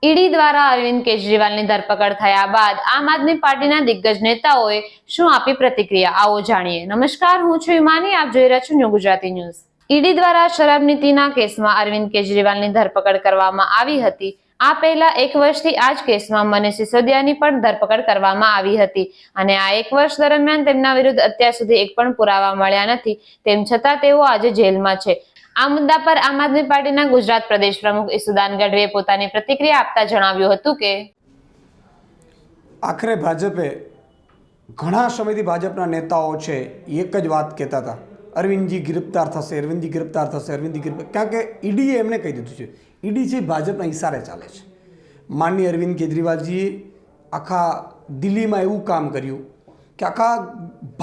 ED દ્વારા અરવિંદ કેજરીવાલની ધરપકડ થયા બાદ આમ આદમી પાર્ટીના દિગ્ગજ નેતાઓએ શું આપી પ્રતિક્રિયા, આવો જાણીએ। નમસ્કાર, હું છું ઈમાની, આપ જોઈ રહ્યા છો ન્યૂ ગુજરાતી ન્યૂઝ। ઈડી દ્વારા શરાબ નીતિના કેસમાં અરવિંદ કેજરીવાલની ધરપકડ કરવામાં આવી હતી। આ પહેલા 1 વર્ષથી આ જ કેસમાં મનીષ સિસોદિયાની પણ ધરપકડ કરવામાં આવી હતી અને આ 1 વર્ષ દરમિયાન તેમના વિરુદ્ધ અત્યાર સુધી એક પણ પુરાવા મળ્યા નથી। તેમ છતાં તેઓ આજે જેલમાં છે। આ મુદ્દા પર આમ આદમી પાર્ટીના ગુજરાત પ્રદેશ પ્રમુખ ઈસુદાન ગઢવીએ પોતાની પ્રતિક્રિયા આપતા જણાવ્યું હતું કે આખરે ભાજપે ઘણા સમયથી ભાજપના નેતાઓ છે એક જ વાત કહેતા હતા, અરવિંદજી ગિરફ્તાર થશે, અરવિંદજી ગિરફ્તાર થશે, અરવિંદજી ગિરફ્તાર, કારણ કે ઈડીએ એમને કહી દીધું છે, ઈડી છે ભાજપના ઇશારે ચાલે છે। માનનીય અરવિંદ કેજરીવાલજીએ આખા દિલ્હીમાં એવું કામ કર્યું કે આખા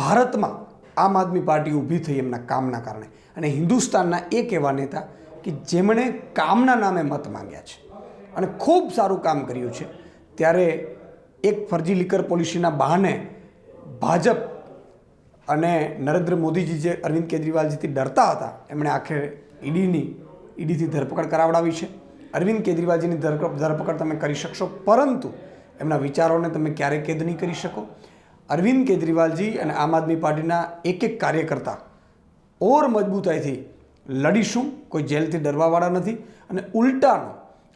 ભારતમાં આમ આદમી પાર્ટી ઊભી થઈ એમના કામના કારણે, અને હિન્દુસ્તાનના એક એવા નેતા કે જેમણે કામના નામે મત માંગ્યા છે અને ખૂબ સારું કામ કર્યું છે, ત્યારે એક ફરજી લીકર પોલિસીના બહાને ભાજપ અને નરેન્દ્ર મોદીજી જે અરવિંદ કેજરીવાલજીથી ડરતા હતા, એમણે આખરે ઈડીથી ધરપકડ કરાવડાવી છે। અરવિંદ કેજરીવાલજીની ધરપકડ તમે કરી શકશો, પરંતુ એમના વિચારોને તમે ક્યારેય કેદ નહીં કરી શકો। અરવિંદ કેજરીવાલજી અને આમ આદમી પાર્ટીના એક કાર્યકર્તા ઓર મજબૂતાઈથી લડીશું, કોઈ જેલથી ડરવાવાળા નથી, અને ઉલટાનો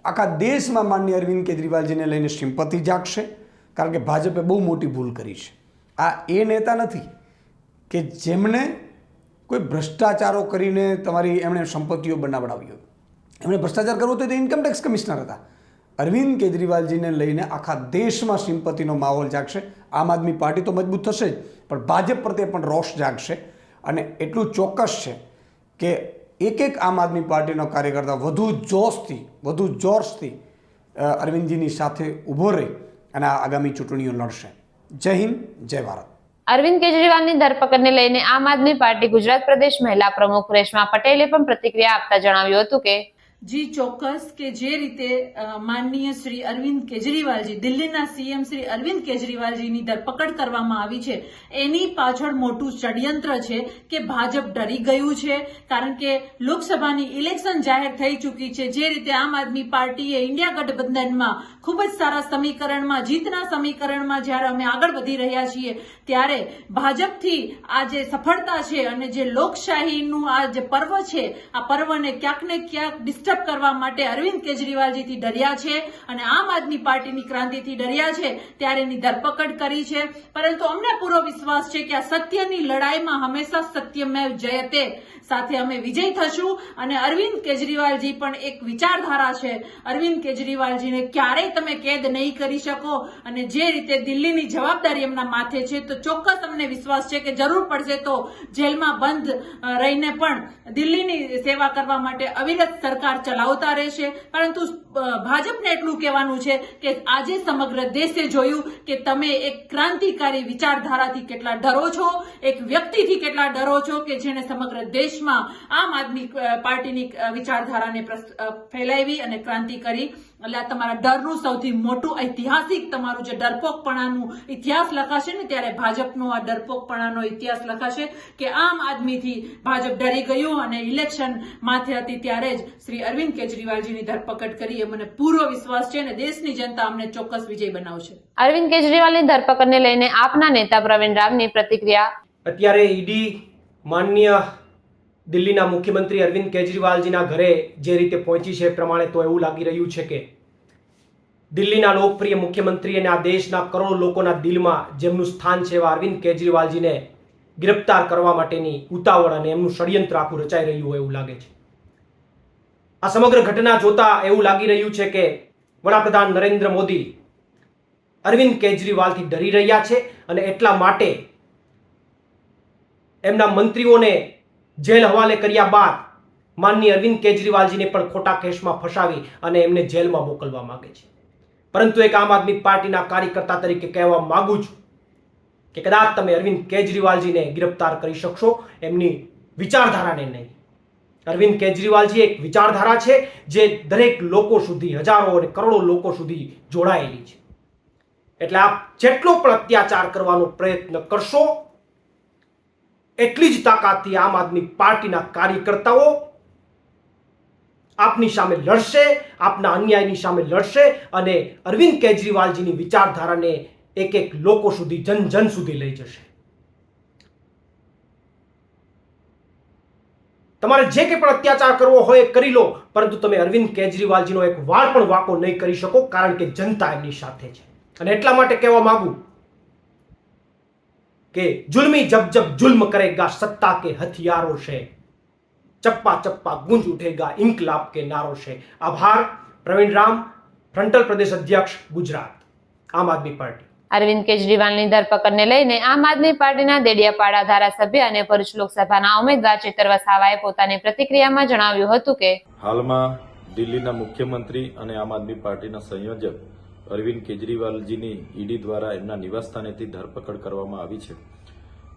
આખા દેશમાં માનનીય અરવિંદ કેજરીવાલજીને લઈને સિમ્પથી જાગશે, કારણ કે ભાજપે બહુ મોટી ભૂલ કરી છે। આ એ નેતા નથી કે જેમણે કોઈ ભ્રષ્ટાચારો કરીને એમણે સંપત્તિઓ બનાવડાવી, એમણે ભ્રષ્ટાચાર કરવો તો ઇન્કમ ટેક્સ કમિશનર હતા। અરવિંદ કેજરીવાલજીને લઈને આખા દેશમાં સિમ્પતિનો માહોલ જાગશે। આમ આદમી પાર્ટી તો મજબૂત થશે જ, પણ ભાજપ પ્રત્યે પણ રોષ જાગશે, અને એટલું ચોક્કસ છે કે એક આમ આદમી પાર્ટીનો કાર્યકર્તા વધુ જોશથી અરવિંદજીની સાથે ઊભો રહી અને આ આગામી ચૂંટણીઓ લડશે। જય હિન્દ, જય ભારત। અરવિંદ કેજરીવાલની ધરપકડને લઈને આમ આદમી પાર્ટી ગુજરાત પ્રદેશ મહિલા પ્રમુખ રેશમા પટેલે પણ પ્રતિક્રિયા આપતા જણાવ્યું હતું કે જી ચોક્કસ, કે જે રીતે માનનીય શ્રી અરવિંદ કેજરીવાલજી, દિલ્હીના સીએમ શ્રી અરવિંદ કેજરીવાલજીની ધરપકડ કરવામાં આવી છે, એની પાછળ મોટું ષડયંત્ર છે કે ભાજપ ડરી ગયું છે, કારણ કે લોકસભાની ઇલેક્શન જાહેર થઈ ચૂકી છે। જે રીતે આમ આદમી પાર્ટીએ ઇન્ડિયા ગઠબંધનમાં ખૂબ જ સારા સમીકરણમાં, જીતના સમીકરણમાં જ્યારે અમે આગળ વધી રહ્યા છીએ, ત્યારે ભાજપથી આ જે સફળતા છે અને જે લોકશાહીનું આ જે પર્વ છે, આ પર્વને ક્યાંક ને ક્યાંક ડિસ્ટર્બ કરવા માટે અરવિંદ કેજરીવાલજીથી ડર્યા છે અને આમ આદમી પાર્ટીની ક્રાંતિથી ડર્યા છે, ત્યારે એની ધરપકડ કરી છે। પરંતુ અમને પૂરો વિશ્વાસ છે કે આ સત્યની લડાઈમાં હંમેશા સત્યમેવ જયતે સાથે અમે વિજય થશું, અને અરવિંદ કેજરીવાલજી પણ એક વિચારધારા છે। અરવિંદ કેજરીવાલજીને ક્યારેય તમે કેદ નહીં કરી શકો, અને જે રીતે દિલ્હીની જવાબદારી એમના માથે છે, તો ચોક્કસ અમને વિશ્વાસ છે કે જરૂર પડશે તો જેલમાં બંધ રહીને પણ દિલ્હીની સેવા કરવા માટે અવિરત સરકાર ચલાવતા રહેશે। પરંતુ ભાજપને એટલું કહેવાનું છે કે આજે સમગ્ર દેશે જોયું કે તમે એક ક્રાંતિકારી વિચારધારાથી કેટલા ડરો છો, એક વ્યક્તિથી કેટલા ડરો છો કે જેને સમગ્ર દેશમાં આમ આદમી પાર્ટીની વિચારધારાને ફેલાવી અને ક્રાંતિ કરી। એટલે આ તમારા ડરનું સૌથી મોટું ઐતિહાસિક તમારું જે ડરપોકપણાનું ઇતિહાસ લખાશે ને, ત્યારે ભાજપનો આ ડરપોકપણાનો ઇતિહાસ લખાશે કે આમ આદમીથી ભાજપ ડરી ગયું અને ઇલેક્શન માથે હતી ત્યારે જ શ્રી અરવિંદ કેજરીવાલજીની ધરપકડ કરી। એ મને પૂરો વિશ્વાસ છે અને દેશની જનતા અમને ચોક્કસ વિજય બનાવશે। અરવિંદ કેજરીવાલની ધરપકડને લઈને આપના નેતા પ્રવીણ રામની પ્રતિક્રિયા। અત્યારે ઈડી માનનીય દિલ્હીના મુખ્યમંત્રી અરવિંદ કેજરીવાલજીના ઘરે જે રીતે પહોંચી છે, પ્રમાણે તો એવું લાગી રહ્યું છે કે દિલ્હીના લોકપ્રિય મુખ્યમંત્રી અને આ દેશના કરોડો લોકોના દિલમાં જેમનું સ્થાન છે, એવા અરવિંદ કેજરીવાલજીને ગિરફ્તાર કરવા માટેની ઉતાવળ અને એમનું ષડયંત્ર આખું રચાઈ રહ્યું હોય એવું લાગે છે। આ સમગ્ર ઘટના જોતા એવું લાગી રહ્યું છે કે વડાપ્રધાન નરેન્દ્ર મોદી અરવિંદ કેજરીવાલથી ડરી રહ્યા છે અને એટલા માટે એમના મંત્રીઓને જેલ હવાલે કર્યા બાદ માનનીય અરવિંદ કેજરીવાલજીને પણ ખોટા કેસમાં ફસાવી અને એમને જેલમાં મોકલવા માંગે છે। પરંતુ એક આમ આદમી પાર્ટીના કાર્યકર્તા તરીકે કહેવા માંગુ છું કે કદાચ તમે અરવિંદ કેજરીવાલજીને ગિરફ્તાર કરી શકશો, એમની વિચારધારાને નહીં। અરવિંદ કેજરીવાલજી એક વિચારધારા છે જે દરેક લોકો સુધી, હજારો અને કરોડો લોકો સુધી જોડાયેલી છે। એટલે આપ જેટલો પણ અત્યાચાર કરવાનો પ્રયત્ન કરશો, એટલી જ તાકાતથી આમ આદમી પાર્ટીના કાર્યકર્તાઓ આપની સામે લડશે, આપના અન્યાયની સામે લડશે અને અરવિંદ કેજરીવાલજીની વિચારધારાને એક એક લોકો સુધી, જન જન સુધી લઈ જશે. તમારે જે કંઈ પણ અત્યાચાર કરવો હોય એ કરી લો, પરંતુ તમે અરવિંદ કેજરીવાલજીનો એક વાળ પણ વાંકો નહીં કરી શકો, કારણ કે જનતા એમની સાથે છે. અને એટલા માટે કહેવા માંગુ કે जुल्मी जब जब जुल्म करेगा सत्ता के हथियारों से, चप्पा चप्पा गूंज उठेगा इंकलाब के नारों से. आभार. प्रवीण राम, फ्रंटल प्रदेश अध्यक्ष, गुजरात, आम आदमी पार्टी. અરવિંદ કેજરીવાલની ધરપકડને લઈને આમ આદમી પાર્ટીના દેડિયાપાડા ધારાસભ્ય અને ભરૂચ લોકસભાના ઉમેદવાર ચેતર વસાવાએ પોતાની પ્રતિક્રિયામાં જણાવ્યું હતું કે હાલમાં દિલ્હીના મુખ્યમંત્રી અને આમ આદમી પાર્ટીના સંયોજક અરવિંદ કેજરીવાલજીની ઈડી દ્વારા એમના નિવાસસ્થાનેથી ધરપકડ કરવામાં આવી છે.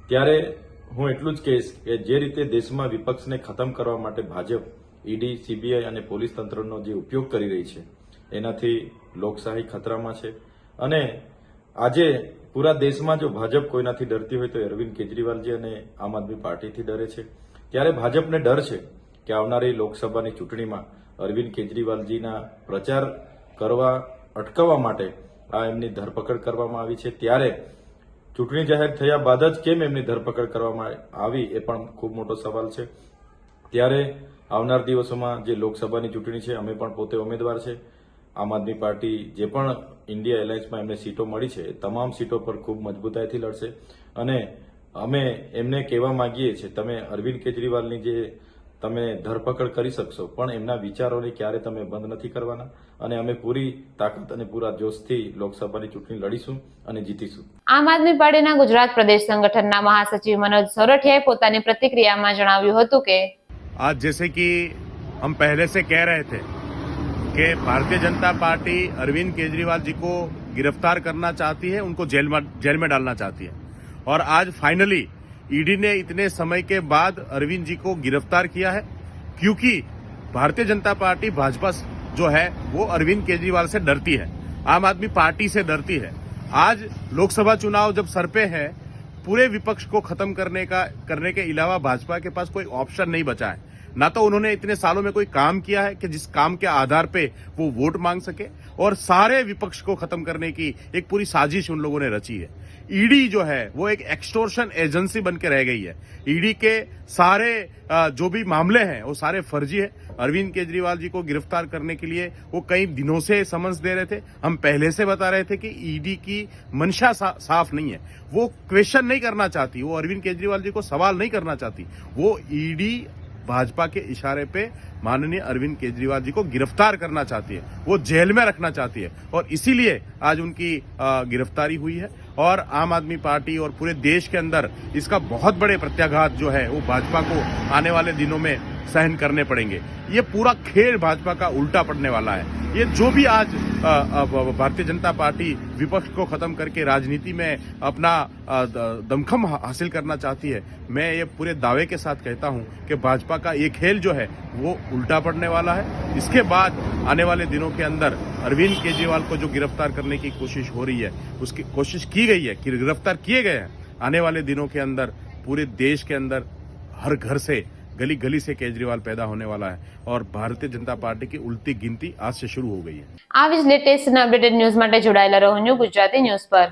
ત્યારે હું એટલું જ કહીશ કે જે રીતે દેશમાં વિપક્ષને ખતમ કરવા માટે ભાજપ ઈડી, સીબીઆઈ અને પોલીસ તંત્રનો જે ઉપયોગ કરી રહી છે એનાથી લોકશાહી ખતરામાં છે. અને આજે પૂરા દેશમાં જો ભાજપ કોઈનાથી ડરતી હોય તો અરવિંદ કેજરીવાલજી અને આમ આદમી પાર્ટીથી ડરે છે. ત્યારે ભાજપને ડર છે કે આવનારી લોકસભાની ચૂંટણીમાં અરવિંદ કેજરીવાલજીના પ્રચાર કરવા અટકાવવા માટે આ એમની ધરપકડ કરવામાં આવી છે. ત્યારે ચૂંટણી જાહેર થયા બાદ જ કેમ એમની ધરપકડ કરવામાં આવી એ પણ ખૂબ મોટો સવાલ છે. ત્યારે આવનાર દિવસોમાં જે લોકસભાની ચૂંટણી છે, અમે પણ પોતે ઉમેદવાર છે. આમ આદમી પાર્ટી જે પણ ઇન્ડિયા એલાયન્સમાં એમને સીટો મળી છે એ તમામ સીટો પર ખૂબ મજબૂતાઈથી લડશે. અને અમે એમને કહેવા માંગીએ છીએ, તમે અરવિંદ કેજરીવાલની જે તમે ધરપકડ કરી શકશો, પણ એમના વિચારોને ક્યારે તમે બંધ નથી કરવાના. અને અમે પૂરી તાકાત અને પૂરા જોશથી લોકસભાની ચૂંટણી લડીશું અને જીતીશું. આમ આદમી પાર્ટીના ગુજરાત પ્રદેશ સંગઠનના મહાસચિવ મનોજ સોરઠિયાએ પોતાની પ્રતિક્રિયામાં જણાવ્યું હતું કે आज जैसे कि हम पहले से कह रहे थे कि भारतीय जनता पार्टी अरविंद केजरीवाल जी को गिरफ्तार करना चाहती है, उनको जेल में डालना चाहती है. और आज फाइनली ईडी ने इतने समय के बाद अरविंद जी को गिरफ्तार किया है, क्योंकि भारतीय जनता पार्टी भाजपा जो है वो अरविंद केजरीवाल से डरती है, आम आदमी पार्टी से डरती है. आज लोकसभा चुनाव जब सर पे है, पूरे विपक्ष को खत्म करने के अलावा भाजपा के पास कोई ऑप्शन नहीं बचा है. ना तो उन्होंने इतने सालों में कोई काम किया है कि जिस काम के आधार पे वो वोट मांग सके, और सारे विपक्ष को खत्म करने की एक पूरी साजिश उन लोगों ने रची है. ईडी जो है वो एक एक्सटोर्शन एजेंसी बन के रह गई है. ईडी के सारे जो भी मामले हैं वो सारे फर्जी है. अरविंद केजरीवाल जी को गिरफ्तार करने के लिए वो कई दिनों से समन्स दे रहे थे. हम पहले से बता रहे थे कि ईडी की मंशा साफ नहीं है, वो क्वेश्चन नहीं करना चाहती, वो अरविंद केजरीवाल जी को सवाल नहीं करना चाहती. वो ईडी भाजपा के इशारे पे माननीय अरविंद केजरीवाल जी को गिरफ्तार करना चाहती है, वो जेल में रखना चाहती है. और इसीलिए आज उनकी गिरफ्तारी हुई है. और आम आदमी पार्टी और पूरे देश के अंदर इसका बहुत बड़े प्रत्याघात जो है वो भाजपा को आने वाले दिनों में सहन करने पड़ेंगे. ये पूरा खेल भाजपा का उल्टा पड़ने वाला है. ये जो भी आज भारतीय जनता पार्टी विपक्ष को खत्म करके राजनीति में अपना दमखम हासिल करना चाहती है, मैं ये पूरे दावे के साथ कहता हूं कि भाजपा का ये खेल जो है वो उल्टा पड़ने वाला है. इसके बाद आने वाले दिनों के अंदर अरविंद केजरीवाल को जो गिरफ्तार करने की कोशिश हो रही है, उसकी कोशिश की गई है, गिरफ्तार किए गए हैं. आने वाले दिनों के अंदर पूरे देश के अंदर हर घर से, गली गली से केजरीवाल पैदा होने वाला है. और भारतीय जनता पार्टी की उल्टी गिनती आज से शुरू हो गई है. આવી જ લેટેસ્ટ અને અપડેટેડ ન્યૂઝ માટે જોડાયેલા રહો ન્યૂ ગુજરાતી ન્યૂઝ પર.